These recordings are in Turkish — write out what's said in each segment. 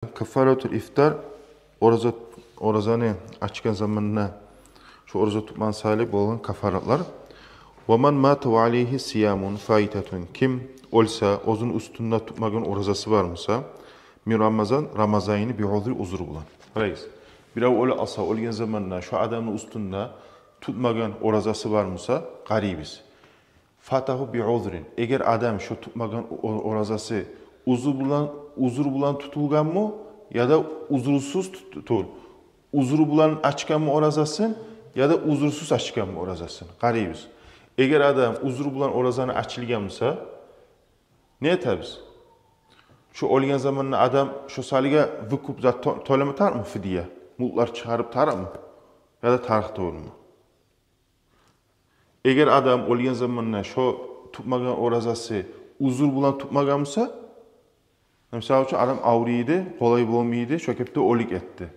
Kaffaratul iftar orazani açgan zamanna şu oraza tutman salih bolgan kafaratlar. Wa man mata wa alayhi siyamun faitatun. Kim olsa ozun üstünde tutmagan orazası varmısa min Ramazan'ı bir uzur bulan. Reis. Birav öyle asa olgan zamanna şu adamın üstünde tutmagan orazası varmısa garibiz. Fatahu bi uzrin. Eğer adam şu tutmagan orazası uzur bulan tutulgan mı ya da uzursuz tutul. Uzuru bulan açkan mı orazasın ya da uzursuz açkan mı orazasın. Garibiz. Eğer adam uzuru bulan orazanı açılgansa ne etəbiz? Şu olgan zamanında adam şu saliga vükup zat toylama tar mı fidiye? Mullar çıkarıp tar mı? Ya da tarıqta olur mu? Eğer adam olgan zamanında şu tutmagan orazası uzur bulan tutmagansa mesela adam avriydi, kolay bulmaydı, şökepte olik etti.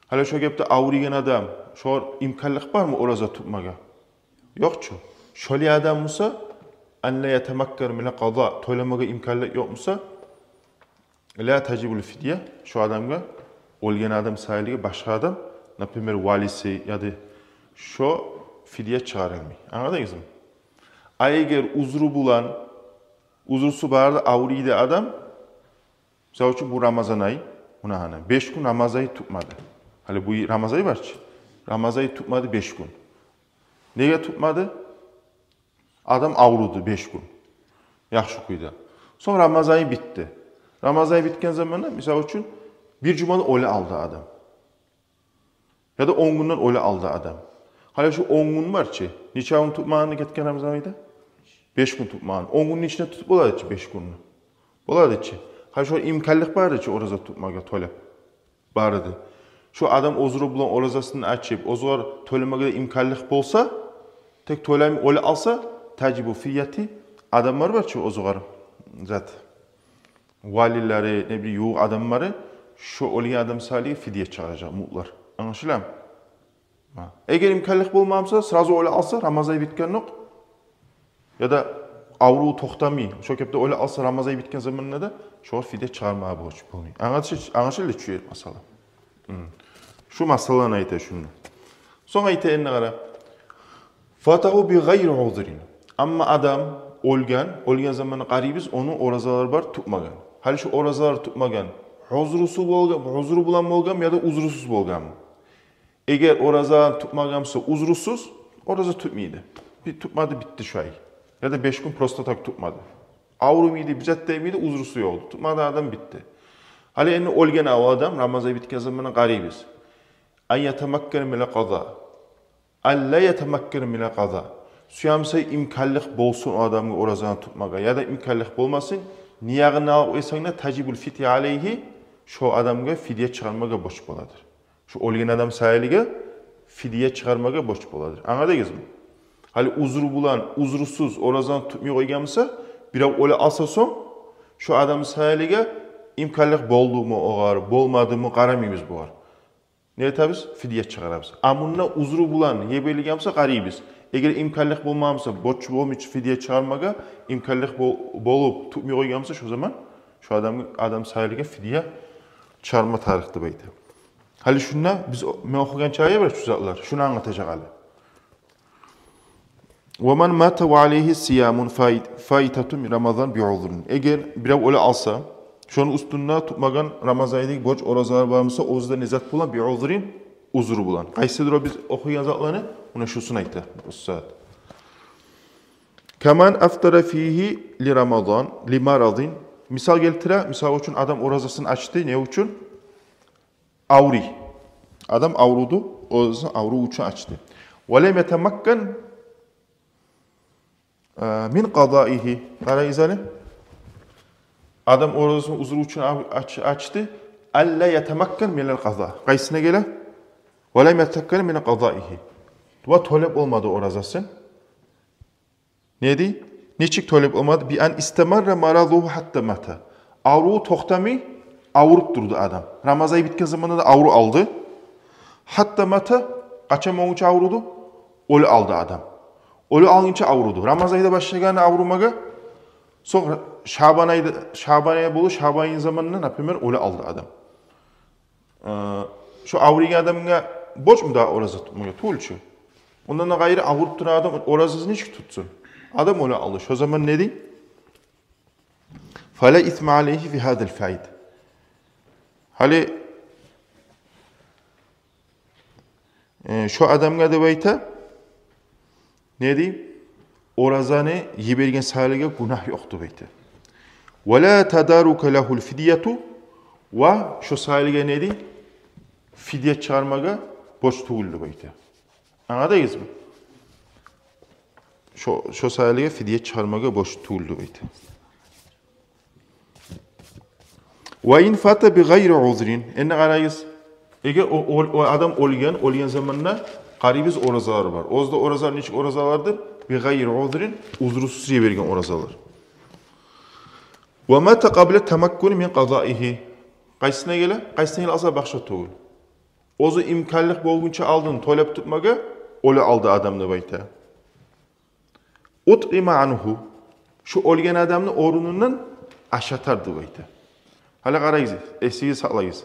Hala şökepte avrigen adam, şu imkanlık var mı oraza tutmaga? Yok ço. Şöyle adam musa, anla yetemakkar mile qada, toylamaga imkanlık yok musa, la tacibul fidye, şu adamga, olgen adam sayılıga başka adam, например, valisi ya da şu fidye çağırılmıyor. Anladınız mı? Eğer uzru bulan, uzursu barda avriydi adam, mesela için bu Ramazan ayı, buna hani 5 gün Ramazan ayı tutmadı. Hani bu Ramazan ayı var ki, Ramazan ayı tutmadı 5 gün. Neye tutmadı? Adam avrudu 5 gün. Yaxşı kuydu. Sonra Ramazan ayı bitti. Ramazan ayı bitken zamanında mesela için bir cumada öyle aldı adam. Ya da 10 günden öyle aldı adam. Hala şu 10 gün var ki, neçə gün tutmağını getken Ramazan ayıda? 5 gün tutmağını. 10 günün içinde tutup oladı ki 5 gününü. Oladı ki. Ha şu imkanlık vardı ki oraza tutmaga toylap bardı. Şu adam ozuru bulan orazasını açıp ozor toylamaga imkanlık bolsa tek toylayım öyle alsa tacibu fiyati adamlar var ki ozugar zat valileri ne bileyim yoğu adamları şu olaya adam saliye fidye çağıracak mutlar. Anlaşılır mı? Eğer imkanlık bulmamsa sırası öyle alsa Ramazan bitken yok. Ya da avruğu toxtamayı. Şökepte öyle alsa Ramazan bitken zamanında da şu fide çağırmaya borç bulmuyor. Anlaşıldı şu masala. Şu masalan ayete şunu. Son ayete enine gara. Fatahu bi gayri uzrin. Amma adam olgan zamanı garibiz onun orazalar var tutmagan. Hali şu orazalar tutmagan. Huzuru bulan bolgan ya da uzrusuz bolgan. Eğer oraza tutmagansa uzrusuz, oraza tutmaydı. Bir tutmadı bitti şu ay. Ya da 5 gün prostatak tutmadı. Avru miydi, bizat değil miydi, uzrusu yoktu. Tutmadı adam bitti. Hali eni olgen o adam, Ramazan bitken zamanı garibiz. An yetemakkar mile qada. An la yetemakkar mile qada. Suyamsa imkanlık bolsun o adamı orazanı tutmaga. Ya da imkanlık bolmasın, niyagına oysana tacibul fiti aleyhi, şu adamga fidye çıkarmaga boş boladır. Şu olgen adam sayılıga fidye çıkarmaga boş boladır. Anladınız mı? Hali uzuru bulan, uzurusuz orazan tutmuyor koygamsa, biraz öyle alsa son, şu adam sayılıga imkanlık boldu mu oğar, bolmadı mı qaramıyız bu var. Ne etəbiz? Fidye çıkarabız. Amunna uzuru bulan, yebeligəmsə qaribiz. Eğer imkanlık bolmamsa, boş bolmuş fidye çıkarmaga, imkanlık bolup tutmuyor koygamsa şu zaman, şu adam sayılıga fidye çıkarma tarixti baydı. Hali şunna, biz men okugan çaya var şu zatlar, şunu anlatacak hali. وَمَنْ مَاتَ وَعَلَيْهِ سِيَامٌ فَاِتَةٌ مِنْ رَمَضَانْ بِعُذْرٍ. Eğer biraz öyle alsa, şunun üstünde tutmagan Ramazan'daki borç orazalar varmasa, ozda nezat bulan bir uzrin, uzuru bulan. Qaysidir o biz okuyan zatlarını? Ona şusunu aytdı. Kaman aftara fihi li Ramazan, li maradin. Misal geltire, misal için adam orazasını açtı. Ne için? Avri. Adam avrudu, orazasını avru için açtı. وَلَمْ يَتَمَكَّنْ min qadaihi. Qara izale. Adam orazasını uzuru için açtı. Alla yetemakkan minel qaza. Qaysına gele? Ve lem yetemakkan min qadaihi. Ve talep olmadı orazasın. Neydi? Niçik talep olmadı? Bi an istamarra maraduhu hatta mata. Avru toxtami avrup durdu adam. Ramazan bitken zamanında da avru aldı. Hatta mata qaçam onun avrudu? Öyle aldı adam. Öyle alınca avrudu. Ramazan ayda başlayan avrumaga sonra Şaban ayı bolu, Şaban ayın zamanında napример öyle aldı adam. Şu avrigen adamına borç mu daha oraza tutmaya tuğulçu. Ondan da gayrı avrup duran adam orazını hiç tutsun. Adam öyle aldı. O zaman ne diyeyim? فَلَا اِثْمَ عَلَيْهِ فِي هَذَا الْفَيْدِ. Hali şu adamga da bayta ne diyeyim? Orazanı yibergen sahiliga günah yoktu bayta. وَلَا تَدَارُكَ لَهُ الْفِدِيَةُ ve şu sahiliga ne diyeyim? Fidye çıkarmaga borç tuğuldu bayta. Anladınız mı? Şu sahiliga fidye çıkarmaga borç tuğuldu bayta. وَاِنْ فَاتَ بِغَيْرِ عُذْرٍ. Enne arayız. Eğer o adam olgen zamanında garibiz orazalar var. Ozda orazalar niçin orazalardır? بِغَيْرِ عُذْرٍ. Uzrusuz vergen orazalar. وَمَا تَقَبْلَ تَمَكُّنِ مِنْ قَضَائِهِ. Qaysına gele? Qaysına gele asa başka tuğul. Ozu imkanlık bolgunça aldın, toylap tutmaga, öyle aldı adamda bayta. اُطْعِمَ عَنْهُ. Şu olgen adamını orunundan aşatardı bayta. Hala qarayız, esiyi saqlayız.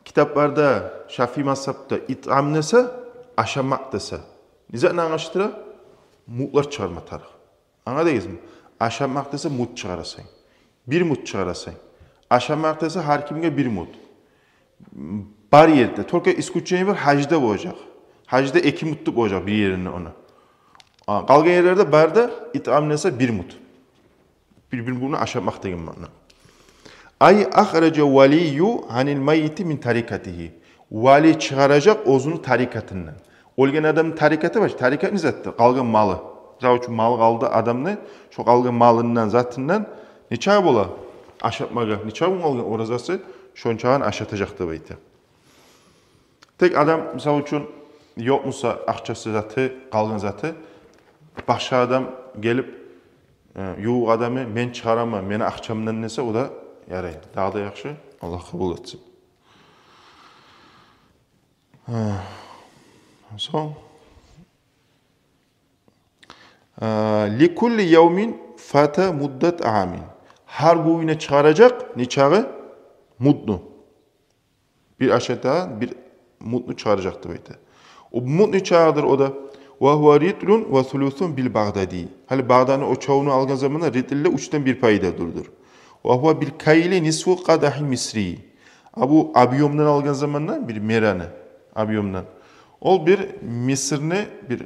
Kitaplarda, Şafii mazhabda it'am nese, aşamak dese. Nizatını anlaştıra, mutlar çıkarma tarih. Anladınız mı? Aşamak dese mut çıkarasın. Bir mut çıkarasın. Aşamak dese her kimge bir mut. Bar yerde, Türkiye İskuççayı var, hacda olacak. Hacda 2 mutlu olacak bir yerine ona. Kalgan yerlerde barda it'am nese bir mut. Birbirini aşamak degen mana. Ay ahrece valiyu hanil mayyiti min tarikatihi. Vali çıkaracak ozunu tarikatından. Olgen adamın tarikatı var. Tarikat ne zattı? Kalgan malı. Zaten mal kaldı adamını. Şu kalgan malından zatından neçe bola? Aşatmaga. Neçe bu kalgan orazası? Şon çağın aşatacaktı bayta. Tek adam misal için yok musa akçası zatı, kalgan zatı. Başka adam gelip yuğ adamı men çıkaramam, meni akçamdan nese o da yarayın. Daha da yaxşı. Allah kabul etsin. Son. Likulli yevmin fata muddet amin. Her güne çıkaracak neçağı? Mudnu. Bir aşağıda bir mudnu çıkaracaktı bayta. O mudnu çağıdır o da. Ve huve ritlun ve thuluthun bil Bagdadi. Hali Bağdadi'nin o çoğunu algan zamanında ritille 3'ten bir payda durdur. Ve huve bil kayli nisfu qadahi misri. Bu abiyomdan algan zamanında bir merane. Abiyomdan. O bir Mısır'ını bir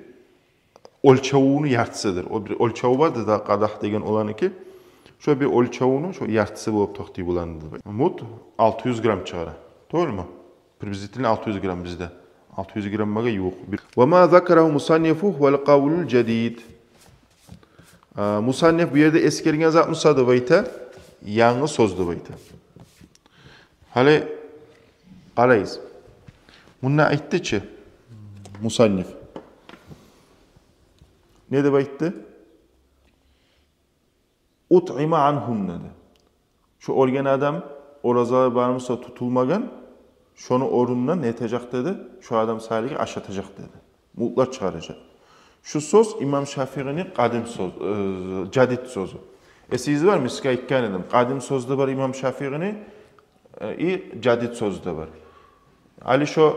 ölçavunu yartsıdır. O bir ölçavu vardı da qadah degen olanı ki. Şöyle bir ölçavunu şu yartsı bulup toxti bulandı. Mut 600 gram çıkara. Doğru mu? Privizitilin 600 gram bizde. 600 gram maga yok. Ve ma zakarahu musannifuh vel qavlul jadid. Musannif bu yerde eskergen zat musadı bayta. Yanı sözlü bayta. Hali qarayız. Bununla aytdı ki musannif. Ne de baytdı? Ut'ima anhum dedi. Şu olgen adam orazalar barımızsa tutulmagan şunu orundan netecek dedi. Şu adam sahiliği aşatacak dedi. Mutlar çıkaracak. Şu söz İmam Şafii'nin kadim söz, jadid sözü. Siz var mı? Size ikkan edim. Kadim sözde var İmam Şafii'nin, jadid sözü de var. Ali şu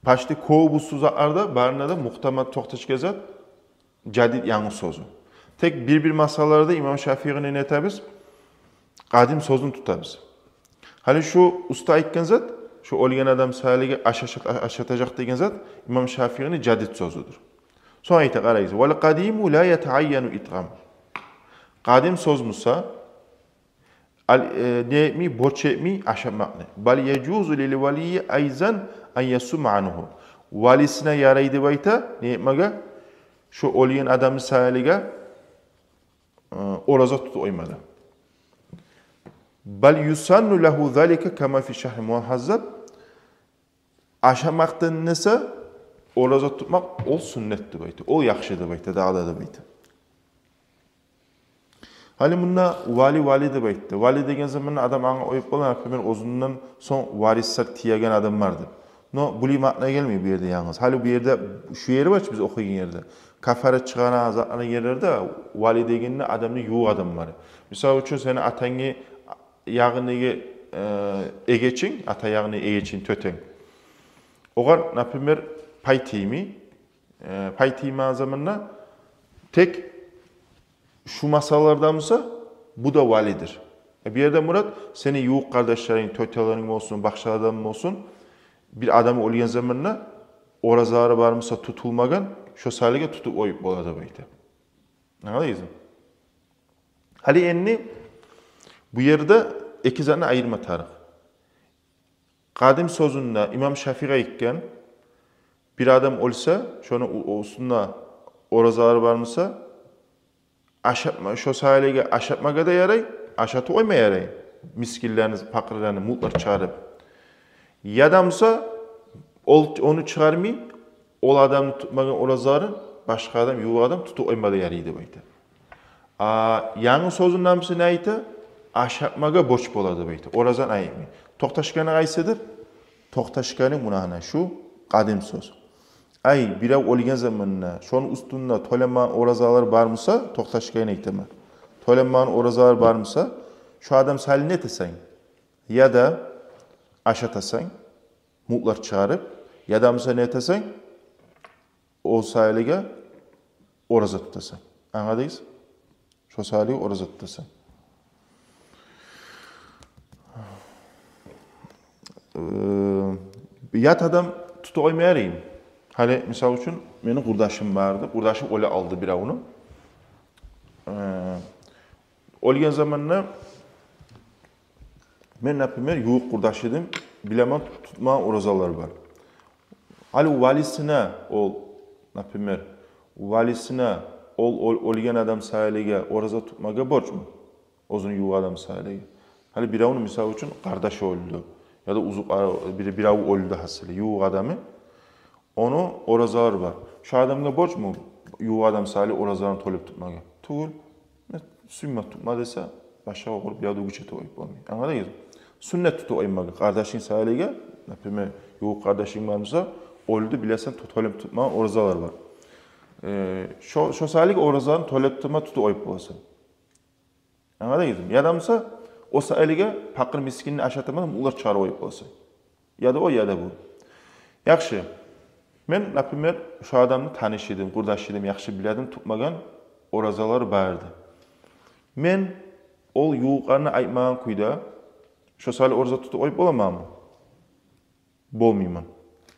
başta bu suzaklarda barına da muhtamat toxtaç gezat jadid yanı sözü. Tek bir masalarda İmam Şafii'nin etamiz kadim sözünü tutabız. Hali şu usta aytgan zat, şu olgen adam sahiliği aşatacak degen zat İmam Şafii'nin jadid sözüdür. Sonra ayta qarayız. Vel qadimu la yetaayyanu it'am. Qadim söz musa ne mi borç mi aşamakne. Bal yecuzu lil valiyi ayzan an yasum anhu. Valisine yaraydı bayta ne maga şu olgen adam sahiliği oraza tutu oymada. Bal yusannu lahu zalika kama fi şehr muhazzab. Aşamaktan nese oraza tutmak ol sünnetdi bayta. Ol yaxşıdı bayta, dağda da bayta. Hali bununla vali de bayta. Vali degen zaman adam ana oyup olan ben ozundan son varisler tiyagan adam vardı. No, buli ma'na gelmiyor bu yerde yalnız. Hali bu yerde şu yeri var biz okuyan yerde. Kafara çıkan azatlanan yerlerde vali degeninde adamın yuğ adam var. Misal için seni atangi yağını egeçin, ata yağını egeçin töten. Oğar, например, pay timi. Pay timi zamanla tek şu masallardan mısa bu da validir. Bir yerde Murat, senin yuğ kardeşlerin, tötelerin olsun, bakşalardan olsun, bir adamı olgan zamanla orazarı var mısa tutulmagan, şu salige tutup oyup boladı baydı. Anladınız mı? Hali enni bu yerde iki zana ayırma tarih. Kadim sözünde İmam Şafii'ye ikken bir adam olsa, şunu olsunla orazarı var mısa, aşatma, şu salige aşatmaga da yaray, aşatı oyma yaray. Miskilleriniz, fakirlerini, mutlar çağırıp. Yadamsa onu çıkarmayın, ol adamı tutmagan orazarı, başka adam, yuva adam tutup oymada yaraydı baydı. Yanın sözünden birisi neydi? Aşatmaga boş boladı baydı. Orazan ayıpmı. Tohtaşkanı aysedir. Tohtaşkanı munahına şu kadim söz. Ay bir av olgen zamanına, şunun üstünde toleman orazalar var mısa, tohtaşkanı eğiteme. Toleman orazalar var mısa, şu adam sali ne tesen? Ya da aşatasan, mutlar çağırıp, ya da mısa ne tesen? O sahilige oraza tutasan. Anladınız? Şu sahilige oraza tutasan. Yat adam tutu oymayarayım. Hani misal için benim kurdaşım vardı. Kurdaşım öyle aldı bir avını. Olgen zamanla ben например yuğuk kurdaşıydım. Bilemem tutma orazalar var. Hali valisine ol например valisine olgen adam sahilige oraza tutmaga borç mu? Ozun yuğuk adam sahilige. Hali bir avını misal için kardeş öldü. Ya da uzuk bir av öldü hasılı. Yuğuk adamı. Onu orazalar var. Şu adamda borç mu? Yuğuk adam sahilige orazalarını tolip tutmaga. Tuğul. Sünnet tutma dese başa okurup ya da güçete oyup olmuyor. Anladınız mı? Sünnet tutu oymaga. Kardeşin sahilige, например, yuğuk kardeşin varsa öldü bilesen tolip tutma orazalar var. Şu sahilige orazaların tolip tutma tutu oyup olsun. Anladınız mı? Ya da mısa o sahilige fakir miskinini aşatamadan ular çağrı oyup olsun. Ya da o ya da bu. Yaxşı. Men, например, şu adamı tanışıydım, kurdaşıydım, yaxşı biledim, tutmagan orazalar vardı. Men ol yuğuqlarını aytmagan kuyda şu sali orza tutu oyup olamam mı? Bolmayman.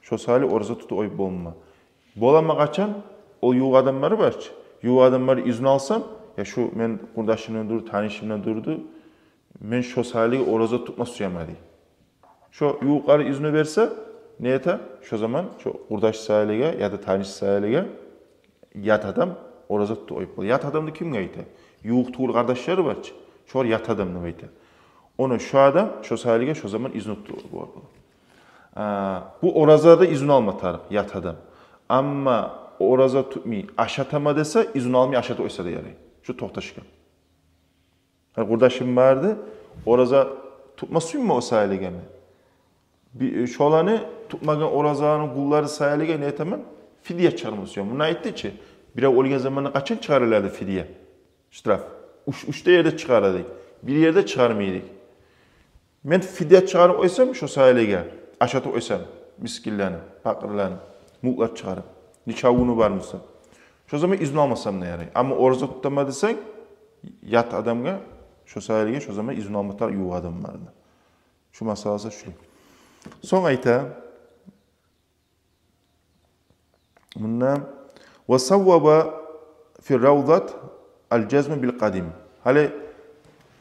Şu sali orza tutu oyup bolmama. Bolama kaçan ol yuğuq adamları var. Yuğuq adamları izin alsam ya şu men kurdaşımdan durdu, tanışımdan durdu. Men şu sali orza tutma suyamadı. Şu yuğuqları izni verse neyete? Şu zaman şu kurdaş sahilige ya da tanış sahilige yat adam orza tutu oyup bol. Yat adamda kim gaydı? Yuğuk tuğul kardeşleri var. Şu yat adamını gaydı. Onu şu adam, şu sahilige şu zaman izni tutu bu. Bu orazada izin alma tarif, yat adam. Ama oraza tutmayı aşatama dese izin almayı aşata oysa da yarayı. Şu tohtaşıkan. Kurdaşım vardı, oraza tutmasın mı o sahilige mi? Şu olanı tutmagan orazanın kulları sahilige ne etemem? Fidye çıkarmasıyor. Buna etti ki, bir ay olgen zamanında kaçın çıkarırlardı fidye? Ştraf. Üçte yerde çıkarırdık. Bir yerde çıkarmaydık. Ben fidye çıkarıp oysam şu sahilige, aşata oysam, miskillerini, fakirlerini, mutlar çıkarıp, nikahını var mısın? Şu zaman izin almasam ne yarayı? Ama orza tutamadıysan, yat adamga, şu sahilige şu zaman izin almatar yuva adam vardı. Şu masalası şu. Son ayta, bundan, وَسَوَّبَ فِي الرَّوْضَةِ الْجَزْمِ بِالْقَدِيمِ. Hali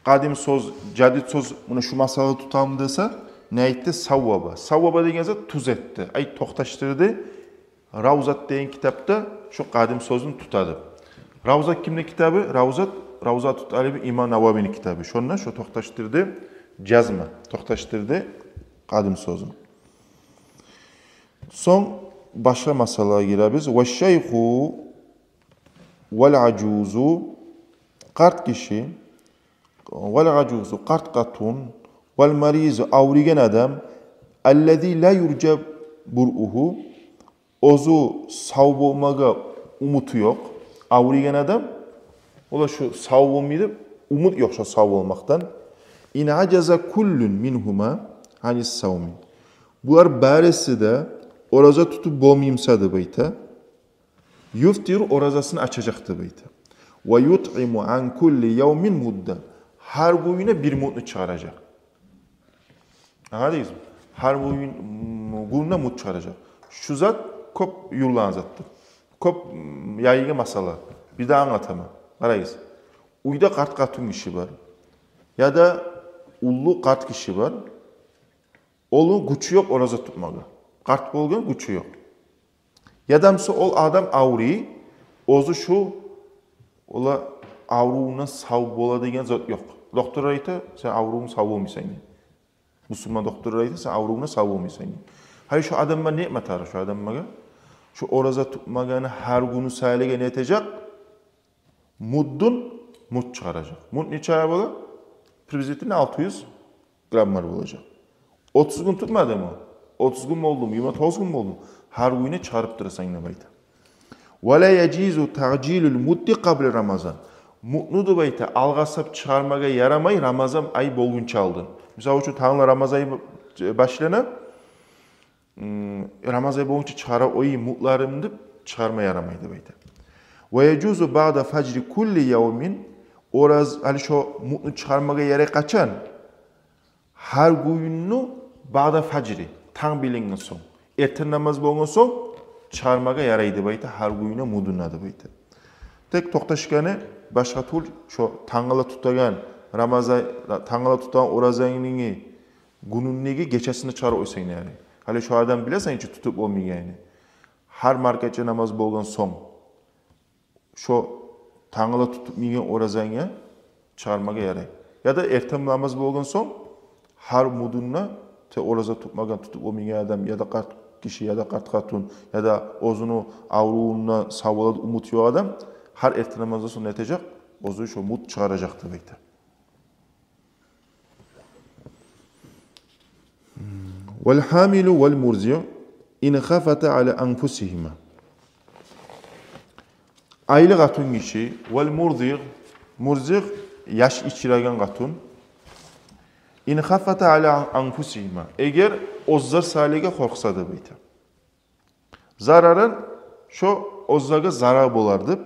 kadim söz, jadid söz bunu şu masalı tutalım dese ne etti? Savvaba. Savvaba degense tuz etti. Ay tohtaştırdı. Ravzat deyen kitapta şu kadim sözünü tutadı. Ravzat kimde kitabı? Ravzat Alibi İmam Navavi'nin kitabı. Şondan şu tohtaştırdı. Cazma. Tohtaştırdı kadim sözünü. Son başka masalaya gireriz. وَالشَّيْخُ وَالْعَجُوزُ Kart kişi وَالْعَجُوزُ kart katun وَالْمَرِيزُ avrigen adam اَلَّذ۪ي لَا يُرْجَبْ bur'uhu ozu sağ bolmaga umutu yok. Avrigen adam ola şu sağ bolmaydı, umut yok şu sağ olmaktan. İn acaza kullun minhuma hanis savmin. Bular barisi de oraza tutup bolmayımsadı beyta. Yuftir orazasını açacaktı beyta. Ve yut'imu an kulli yevmin mudda. Her gününe bir mutlu çıkaracak. Anladınız mı? Her gününe mut çıkaracak. Şu zat kop yurlan zattı. Kop yaygı masala. Bir daha anlatama. Arayız. Uyda kart katın kişi var. Ya da ullu kart kişi var. Olu güçü yok oraza tutmaga. Kart bolgan güçü yok. Yadamsa ol adam avri, ozu şu ola avruğuna sav bola degen zat yok. Doktor ayta sen avruğun sav olmaysan. Müslüman doktor ayta sen avruğuna sav olmaysan. Hayır şu adamma ne matar şu adammaga? Şu oraza tutmaganı her günü sayılaga ne etecek? Muddun mut çıkaracak. Mut ne çaya bola? Privizitin 600 gramlar olacak. 30 gün tutmadı mı? 30 gün mü oldu mu? 29 gün mü oldu mu? Her güne çağırıp durasan ne bayta. Ve la yacizu ta'cilul muddi qabla Ramazan. Mutnudu bayta algasap çıkarmaga yaramay Ramazan ay bolgun çaldın. Mesela şu tağla Ramazan ayı başlana Ramazan ayı bolgunca çıkara oyi mutlarımdı çıkarma yaramaydı bayta. Ve yacuzu ba'da facri kulli yevmin oraz ali şu mutlu çıkarmaga yere kaçan her gününü ba'da facri tang bilingen son. Erten namaz bolgan son çıkarmaga yaraydı bayta her gününe mudunadı bayta. Tek toqtaşkanı başka tul şu tangala tutagan Ramazan tangala tutan orazanını gününnegi geçesini çağır oysan yani. Hali şu adam bilesen hiç tutup olmuyor yani. Her marketçe namaz bolgan son şu tangala tutup migen orazanya çağırmaga yaray. Ya da erten namaz bolgan son her mudunna te oraza tutmagan tutup olmuyor adam ya da kart kişi ya da kart katun ya da ozunu avruğuna savoladı umut yok adam her erten namazda sonra etecek ozu şu mut çağıracaktı bekle. Vel hamilu vel murzi'u in khafata ala anfusihima. Aylı katun kişi vel murzi' yaş içiragan katun in khafata ala anfusihima. Eğer ozlar saliga korksadı beyta. Zararın şu ozlaga zarar bolardı.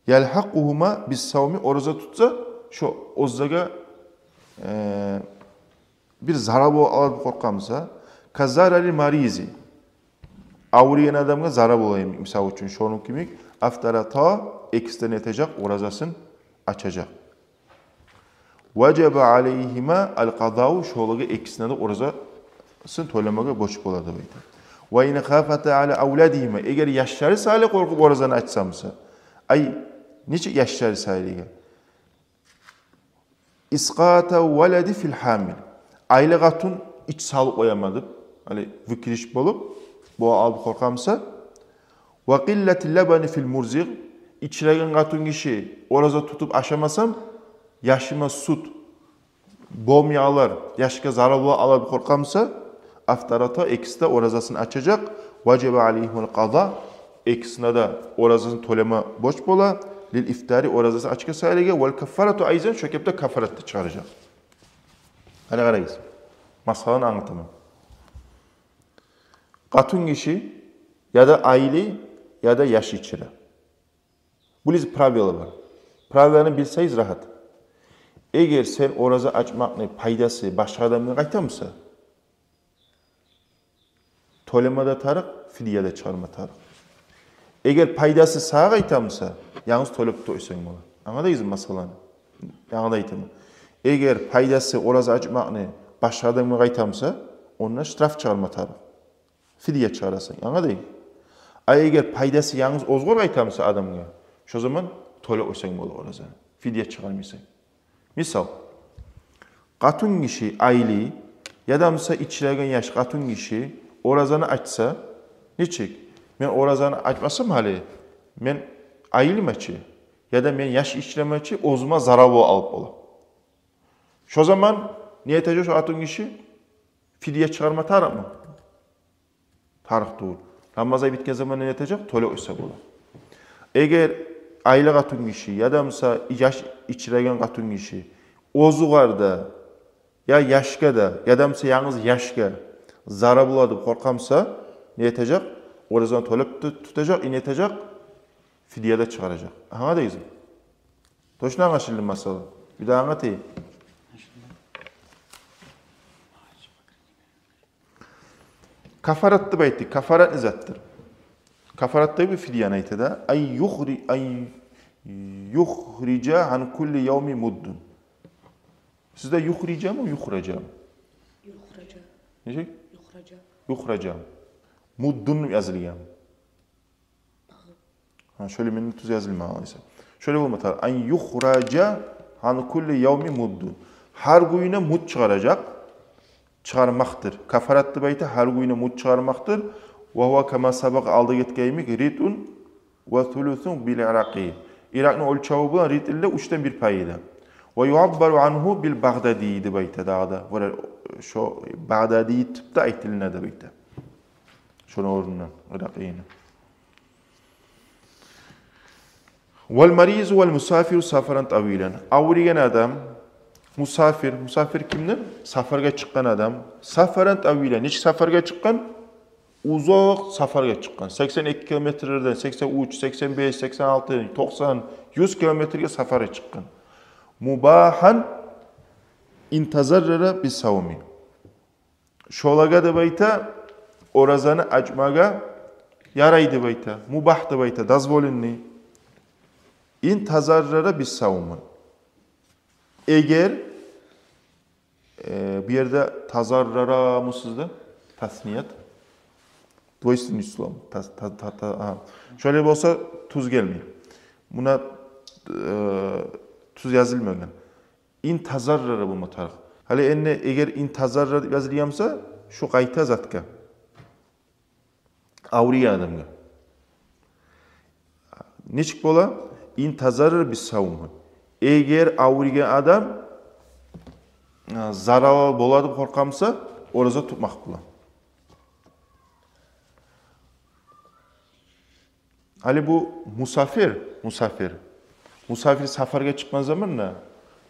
Yelhaquhuma bis savmi oraza tutsa şu ozlaga bir zarar bo alıp korkamsa kazarali marizi. Avriyen adamga zarar bolayım misal üçün şonun kimik aftarata eksten etecek orazasın açacak. Vecebe aleyhima al-qada'u şolaga ekisine de orazasın toylamaga boş boladı beyta. Ve in khafata ala avladihima eğer yaşları sale korkup orazanı açsamsa ay niçe yaşları saliga isqata veledi fil hamil aile katun iç sağlık oyamadı hani vükiriş bolup bu alıp korkamsa ve qillati labani fil murzi' içiregen katun kişi oraza tutup aşamasam yaşıma süt bomyalar yaşka zararlı alıp korkamsa aftarata ekste orazasını açacak vacebe aleyhimul qada eksine de orazasını tolema boş bola lil iftari orazası açık sayılige vel kafaratu ayzen şökepte kafaratı çıkaracak. Hadi karayız. Masalını anlatamam. Katun kişi ya da aile ya da yaş içire. Bu liz pravyalı var. Pravyalarını bilseyiz rahat. Eğer sen orazı açmakla paydası başka adamına kaytamsa tolemada tarık, fidyede çıkarma tarık. Eğer paydası sağa kaytamsa yalnız tolep toysan mola. Anladınız mı masalanı? Anladınız mı? Eğer paydası orazı açmakla başka adamına kaytamsa onunla ştraf çıkarma tarık. Fidye çıkarasın. Anladın mı? Eğer paydası yalnız ozgor kaytamsa adamına şu zaman tole oysan mola orazı. Fidye çıkarmaysan. Misal, katun kişi aile ya da mesela içilergen yaş katun kişi orazanı açsa, niçik? Ben orazanı açmasam hali, ben aile açı ya da ben yaş içirem açı, ozuma zararı alıp ola. Şu zaman ne edecek şu katun kişi? Fidye çıkarma taraf mı? Tarih doğru. Ramazan ay bitken zaman ne yetecek? Tole oysa bolar. Eğer aylı katun kişi ya da mesela yaş içiregen katun kişi ozugarda ya yaşka da ya da mesela yalnız yaşka zara buladı korkamsa ne yetecek? Orazan tolep tutacak, ne yetecek? Fidyede çıkaracak. Aha deyizim. Toşuna anlaşıldı masala. Bir daha anlatayım. Kafaratlı bayti. Kafarat nizattır. Kafaratlı bir fidyan aytıda. Ay yuhrica an kulli yevmi muddun. Sizde yuhrica mı yuhraca mı? Yuhraca. Ne şey? Yuhraca. Yuhraca. Muddun yazılıyor. Şöyle minni tuz yazılma alaysa. Şöyle olmalı. An yuhraca an kulli yevmi muddun. Her güne mud çıkaracak. Çıkarmaktır. Kafaratlı bayti her güne mud çıkarmaktır. Ve huve kema sabak aldı getgeymek ritun ve thuluthun bil iraqi. İrak'ın ölçeği bulan rit ile 3'ten 1 payıydı. Ve yuabbaru anhu bil Bagdadi bayti dağda. Şu Bagdadi tipte aytiline de bayti. Şunu orundan Irak'ıyla. Vel marizu vel musafiru safaran tavilen. Avrigen adam musafir kimdir? Safarga çıkan adam. Safaran tavilen. Hiç safarga çıkan? Uzak safarga çıkan. 82 kilometreden 83, 85, 86, 90, 100 kilometreye safara çıkan. Mubahan intazarrara bis savmi. Şolaga da bayta orazanı açmaga yaraydı bayta. Mubah da bayta. Dazvolinni. İntazarrara bis savmi. Eğer bir yerde tazarrara mısızdı? Tasniyat. Dolayısıyla İslam. Şöyle olsa tuz gelmiyor. Buna tuz yazılmıyor. İntazarrara bulma tarih. Hali enne eğer intazarrara yazılıyamsa şu kayta zatka. Avriya adamga. Neçik bola? İntazarrar bis savunma. Eğer avriya adam zarar boladı korkamsa oraza tutmak bulan. Hali bu musafir. Musafir safarga çıkma zaman ne?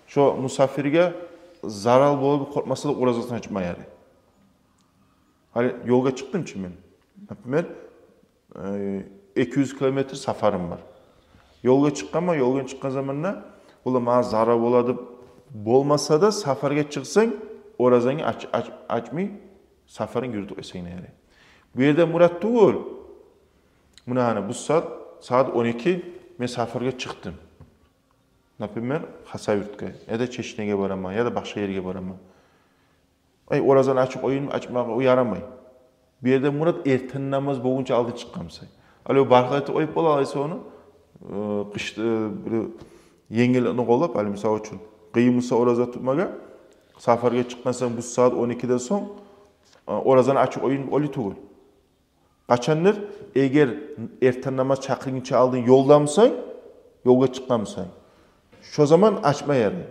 Şu musafirge zarar bolup korkması da orazasına çıkma yani. Hali yolga çıktım için ben. Например, 200 kilometre safarım var. Yolga çıkan zaman ne? Ola ma zarar boladı bolmasa da safarga çıksan orazanı açmay safarın yürüdük eseyine yani. Bu yerde murat değil. Buna hani bu saat 12 ben safarga çıktım. Например, Hasavürt'e ya da Çeşne'ye barama ya da başka yerge barama. Orazanı açıp oyun açmağa yaramay. Bir yerde murat erten namaz boğunca aldı çıkamsa. Alo barkaytı oyup olaysa onu kışta yengilini kolap ali misal için. Kıyımısa oraza tutmaga safarga çıkmasan bu saat 12'den son orazanı açıp oyun oli tuğul. Kaçanlar eğer erten namaz çakırınca aldın yoldamsan yolga çıkmamsan. Şu zaman açma yeri.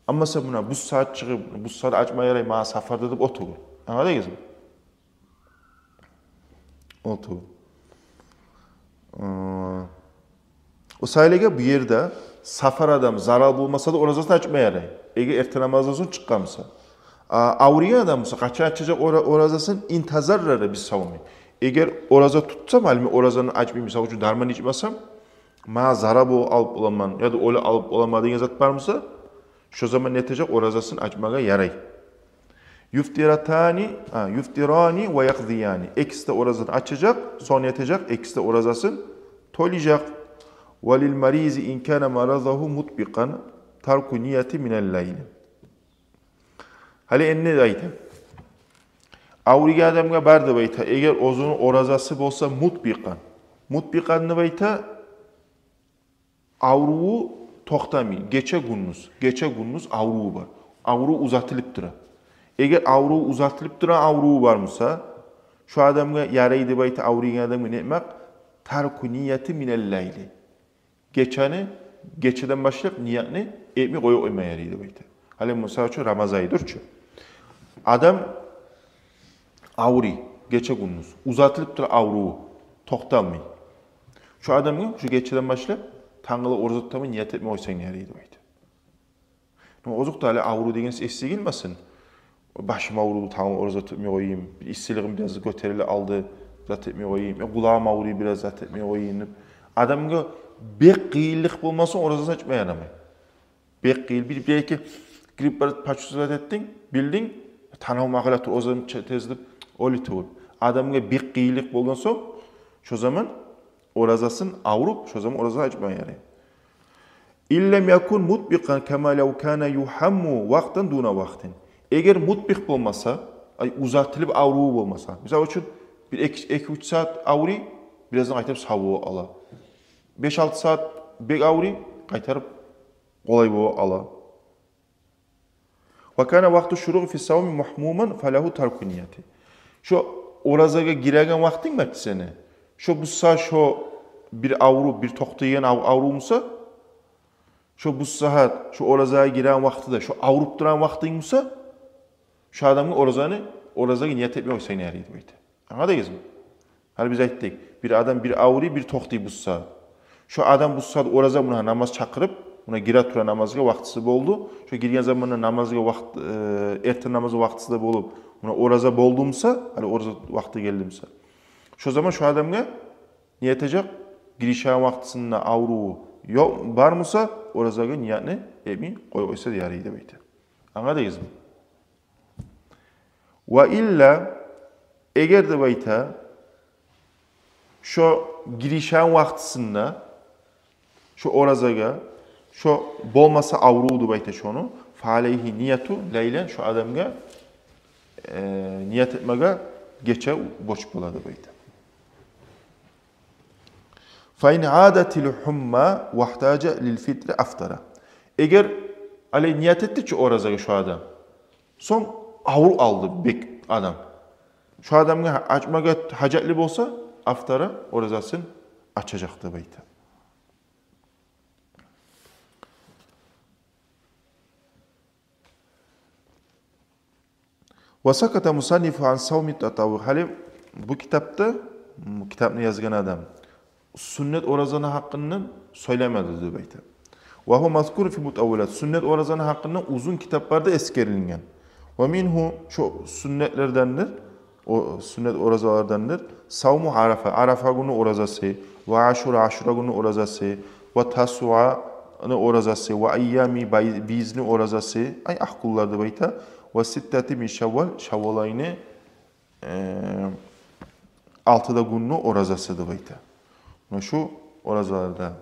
Ama sen buna bu saat çıkıp bu saat açma yeri ma safarda da otur. Anladınız mı? Otur. O sayılega bir yerde safar adam zarar bulmasa da orazasını açma yeri. Eğer erten namazdan sonra çıkmamsa. Avriya adamsa kaça açacak orazasını intazarrara bir savunmayı. Eğer oraza tutsam halimi orazanı açmayayım. Mesela ucu darman içmesem ma zarar alıp olamam ya da öyle alıp olamadığın zat var mısa şu zaman netecek orazasını açmaga yaray. Yuftirani ve yakziyani. Ekisi de orazını açacak, son yetecek, ekisi de orazasını tolayacak. Velil marizi in kana marazahu mutbiqan tarku niyeti minel layl. Hali enne dayta. Avriga adamga bardı bayta. Eğer ozunun orazası bolsa mutbiqan. Mutbiqan ne bayta? Avruğu toxtamay. Geçe gündüz avruğu var. Avruğu uzatılıp dura. Eğer avruğu uzatılıp duran avruğu varmısa şu adamga yaraydı bayta avriga adamga ne etmek? Tarku niyeti minel layli. Geçeden başlayıp niyetini etmek oyma yaraydı bayta. Hali mesela şu Ramazaydır şu. Adam avri geçe gündüz. Uzatılıp dur avruğu. Toxtanmay. Şu adamın şu geçeden başlap tangılı oruç tutmay niyet etme oysan yaraydı oydu. Ozukda hali avru degen essi gelmesin. Başım avrudu tangılı oruç tutmay koyayım. İssiligim biraz göterili aldı. Zat etmey koyayım. Kulağım avruyu biraz zat etmey koyayım. Adamga bek kıyıllık bolmasa oruç açmay yanamay. Bek kıyıl bir iki girip barıp paçuzat ettin, bildin, tanavım mağalatır, o zaman tezlip, oli tuğul. Adamga bek kıyıllık bolgan soň, şu zaman orazasın avrup, şu zaman oraza açman yarayın. İllem yakun mutbiqan kema lev kana yuhammu vaqtan duna vaqtin. Eger mutbiq bolmasa, uzatılıp avruğu bolmasa, misal üçün bir 2-3 saat avri, birazdan qaytarıp savuğu ala. 5-6 saat bek avri, qaytarıp kolay bu ala. Ve kana vaqtu şuruğu fi savmi mahmuman falahu tarku niyeti. Şu orazaga giregen vaktin mi seni? Şu bussa şu bir avru, bir toxtayan avrumsa, şu bu saat, şu orazaga giren vakti de, şu avrup duran vaktin musa, şu adamın orazaga niyet etmiyor sen yarıydı buydu. Anladınız mı? Hani biz ettik, bir adam bir avri, bir toxtay bu saat. Şu adam bu saat oraza buna namaz çakırıp, buna gira tura namazga vaxtısı boldu. Şu girgen zamanla namazga erten namazı vaxtısı da bolup, buna oraza boldumsa, hani oraza vaxtı geldimse. Şu zaman şu adamga niyet edecek, girişen vaxtısında avruğu yok var mısa, orazaga niyetini emin koysa da yarıydı beydi. Anladınız mı? Ve illa eğer de beyta şu girişen vaxtısında şu orazaga şu bolmasa avruğu beyte şunu faaleyhi niyetu leylen şu adamga niyet etmege geçe boş buladı beyte. Fa in adatil humma vahtaca lil fitri aftara. Eğer ale niyet etti ki orazaga şu adam. Son avru aldı bek adam. Şu adamga açmaga hacetli bolsa aftara orazasın açacaktı beyte. Vasakata musannifu an savmi tatavvur. Hali bu kitapta, bu kitabını yazgan adam sünnet orazanı hakkından söylemedi diyor beyte. Ve hu mazkur fi mutavvilat. Sünnet orazanı hakkından uzun kitaplarda eskerilingen. Ve minhu şu sünnetlerdendir, o sünnet orazalardandır. Savmu Arafa, Arafa günü orazası, ve Aşura, Aşura günü orazası, ve Tasua'nı orazası, ve Ayyami bizni orazası, ay ahkullardı beyte. Ve sittati min Şevval, Şevval ayını 6'da günlü orazasıdır beyte. Şu orazalarda